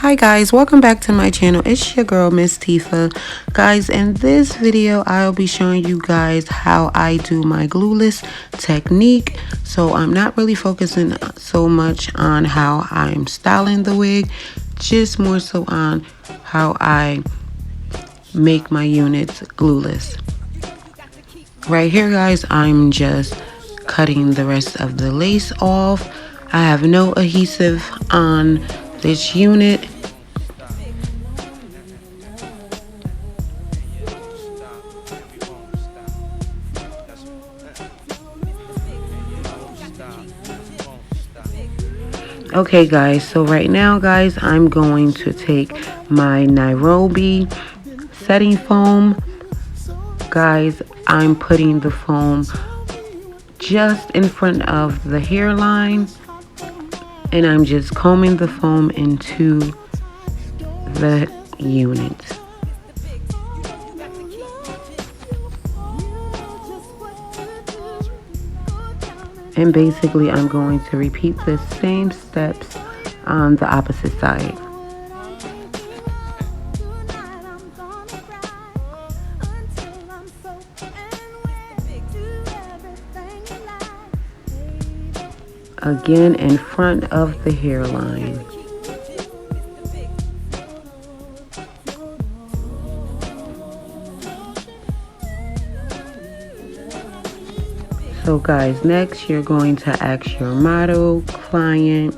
Hi guys, welcome back to my channel. It's your girl Miss Tifa. Guys, in this video I'll be showing you guys how I do my glueless technique. So I'm not really focusing so much on how I'm styling the wig, just more so on how I make my units glueless. Right here guys, I'm just cutting the rest of the lace off. I have no adhesive on this unit. Okay guys, so right now guys, I'm going to take my Nairobi setting foam. Guys, I'm putting the foam just in front of the hairline, and I'm just combing the foam into the unit. And basically I'm going to repeat the same steps on the opposite side. Again, in front of the hairline. So guys, next you're going to ask your model, client,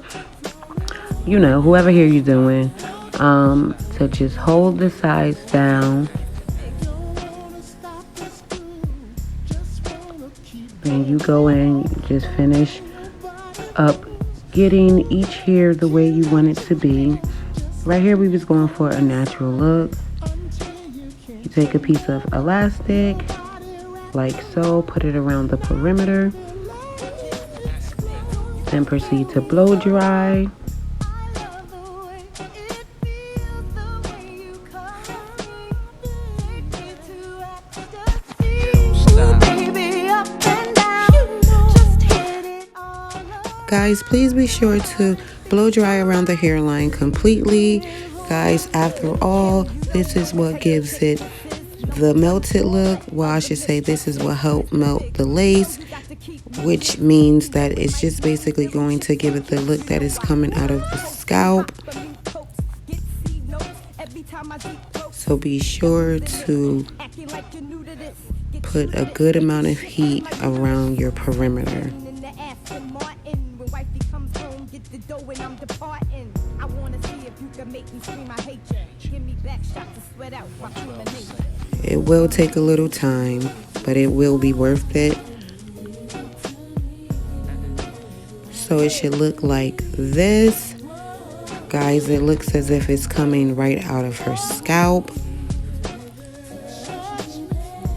you know, whoever here you're doing, to just hold the sides down. And you go in, you just finish up getting each hair the way you want it to be. Right here we was going for a natural look. You take a piece of elastic, like so, put it around the perimeter, then proceed to blow dry. Guys, please be sure to blow dry around the hairline completely. Guys, after all, this is what gives it the melted look. Well, I should say this is what helped melt the lace, which means that it's just basically going to give it the look that is coming out of the scalp. So be sure to put a good amount of heat around your perimeter. It will take a little time, but it will be worth it. So it should look like this. Guys, it looks as if it's coming right out of her scalp.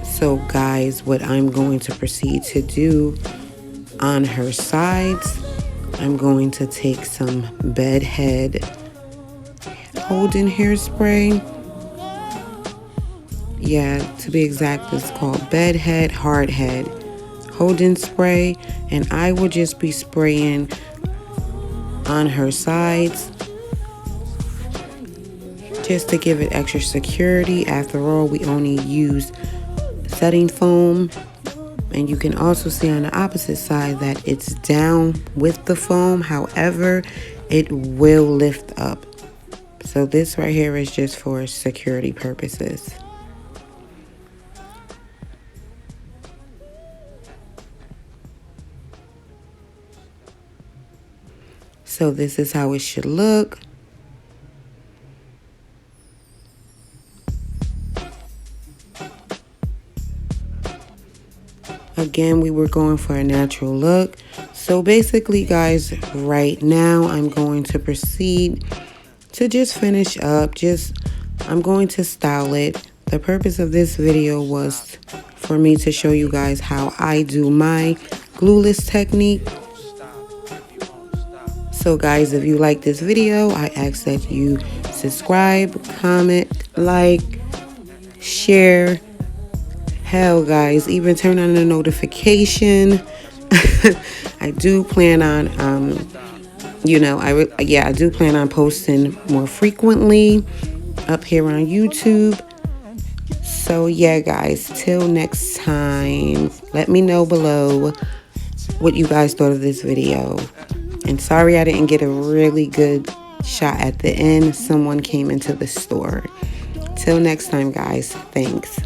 So guys, what I'm going to proceed to do on her sides, I'm going to take some bedhead holding hairspray. Yeah, to be exact, it's called bedhead hardhead holding spray, and I will just be spraying on her sides just to give it extra security. After all, we only use setting foam, and you can also see on the opposite side that it's down with the foam. However, it will lift up. So this right here is just for security purposes. So this is how it should look. Again, we were going for a natural look. So basically, guys, right now I'm going to proceed to just finish up. I'm going to style it. The purpose of this video was for me to show you guys how I do my glueless technique. So guys, if you like this video, I ask that you subscribe, comment, like, share. Hell guys, even turn on the notification. I do plan on you know, I do plan on posting more frequently up here on YouTube. So yeah, guys, till next time, let me know below what you guys thought of this video. And sorry I didn't get a really good shot at the end. Someone came into the store. Till next time, guys. Thanks.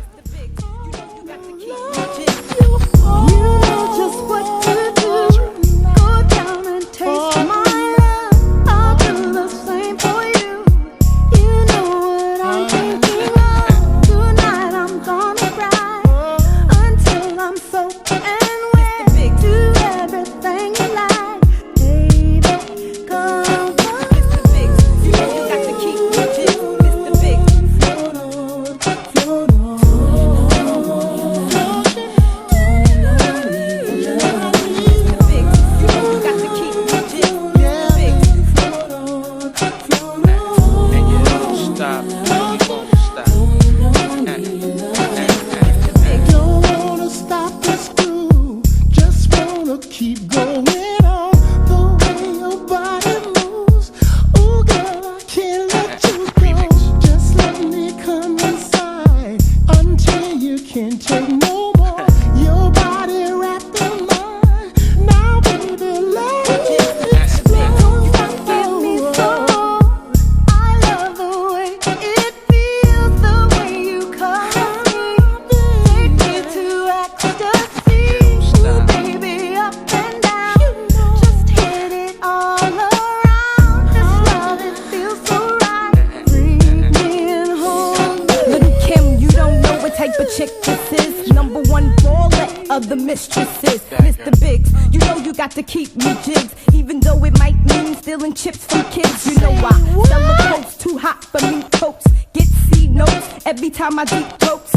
Of the mistresses, Mr. Biggs, you know you got to keep me jigs, even though it might mean stealing chips from kids. You know I sell the coats too hot for me coats. Get C notes every time I deep throats.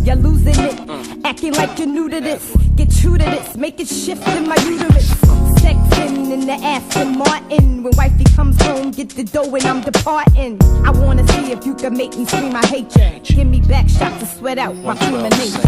You're losing it, acting like you're new to this. Get true to this, make it shift in my uterus. Sexing in the Aston Martin. When wifey comes home, get the dough and I'm departing. I wanna see if you can make me scream I hate you. Give me back shots to sweat out my human nature.